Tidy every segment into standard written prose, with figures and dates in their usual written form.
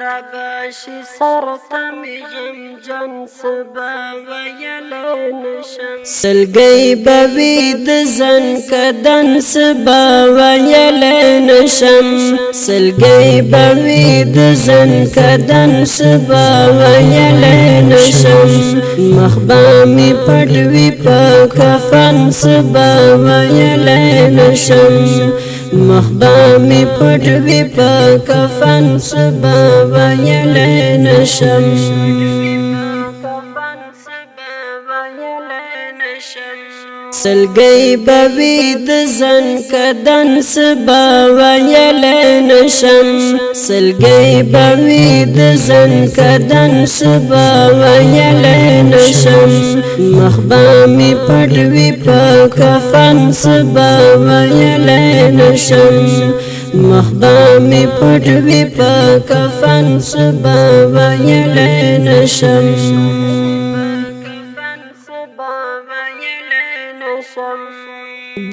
رباشي سرتم غم جن سبا ویل نشم سلگی بوید زن کدن سبا ویل نشم سلگی بوید زن کدن سبا ویل نشم مخبامی پڑوی پا کفن سبا ویل نشم مخبامی پڑوی پا کفن سبا ویل نشم سلگی بوید زن کدن سبا ویل نشم سلگی بوید زن کدن سبا ویل نشم مخبامی پڑوی پا کفن سبا ویل نشم مخبامی پڑوی پا کفن سبا ویل نشم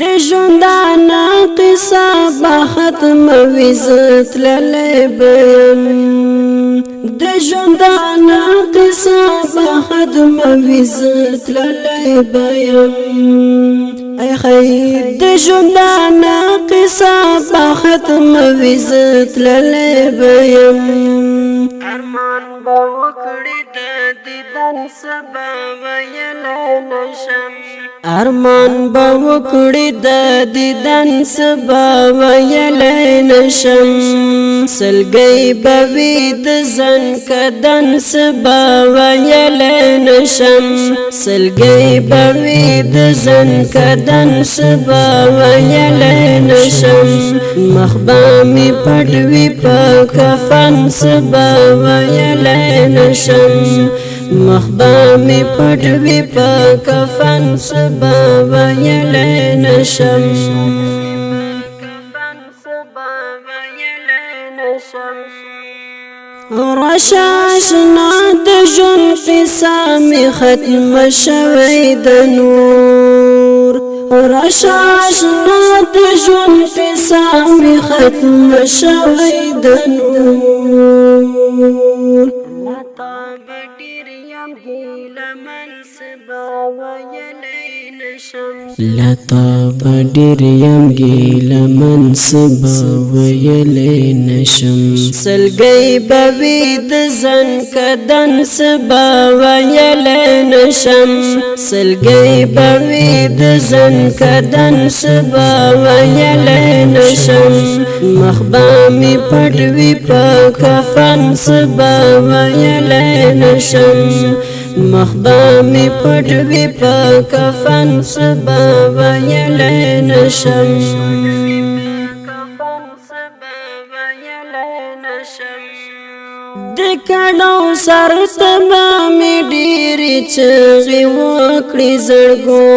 د ژوندانه قصه به ختمه وي زه تللی بیم د ژوندانه قصه به ختمه وي زه تللی بیم ای خیر د ژوندانه قصه به ختمه وي زه تللی بیم ارمان به وکړي د دیدن سبا ویلی نشم ارمان به وکړي د دیدن سبا ویلی نشم سلګی به وي د زن کدن سبا ویلی نشم سلګی به وي د زن کدن سبا ویلی نشم مخبامی پړوی په کفن سبا ویلی نشم مخبامی پړوی په کفن سبا ویلی نشم راشاشنا د ژوند قصه می ختم شوی د نور راشاشنا د ژوند قصه می ختم شوی د نور لتا بډیر یم ګیله من سبا ویلی نشم لتا بډیر یم ګیله من سبا ویلی نشم سلګی بوی د زن کدن سبا ویلی نشم سلګی بوی د زن کدن سبا ویلی نشم مخبامی پړوی په کفن سبا ویلی نشم مخبامی پړوی په کفن سبا ویلی نشم د کډو سر تبا می ډیری چغې وکړې زړګو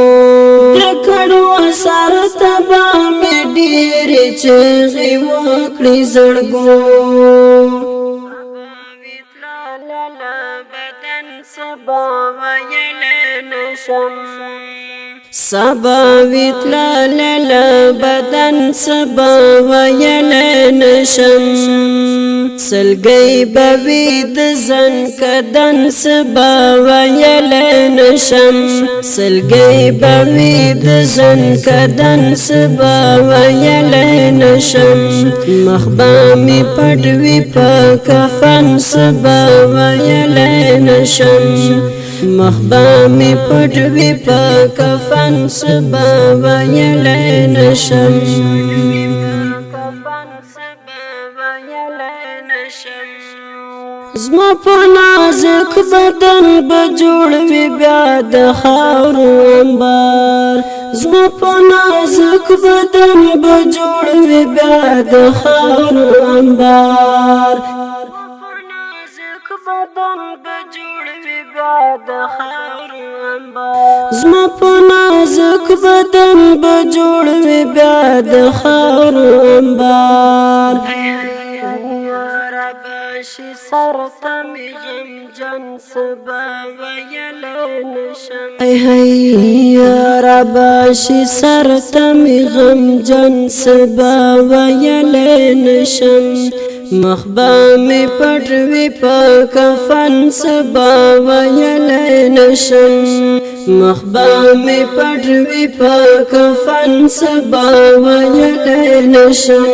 د کډو سر تبا می ډیری چغې وکړې زړګو سبا ویلی نشم سبا ویتلال بدن سبا ویلی نشم سلګی بوی د زن کدن سبا ویلی نشم سلګی بوی د زن کدن سبا ویلی نشم مخبامی پړوی په کفن سبا ویلی نشم مخبامی پړوی په کفن سبا ویلی نشم زما په نازک بدن به جوړوي بیا د خاورو انبار زما په نازک بدن به جوړوي بیا د خاورو انبار زما په نازک بدن به جوړوي بیا د خاورو انبار رباشي سرتم غم جن سبا ویلی نشم یا رباشي سرتم غم جن سبا ویلی نشم مخبا می پټ وی په کفن سبا ویلای نشم مخبا می پټ وی په کفن سبا ویلای نشم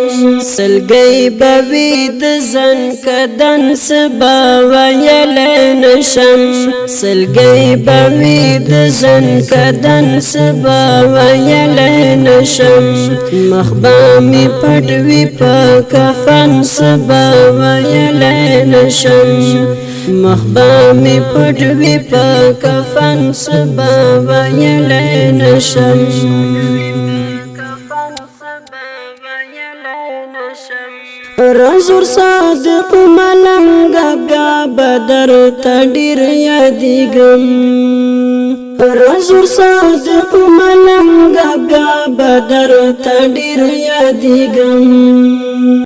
سلګي بوي د ځن کدن سبا ویلای نشم سلګي بوي د ځن کدن سبا ویلای نشم مخبا می پټ وی په کفن سبا ویلای نشم مخبا می پټ وی په کفن سبا ویلای نشم رزور صادق ملنګا بیا بدر تډیر یادګم رزور صادق ملنګا بیا بدر تډیر یادګم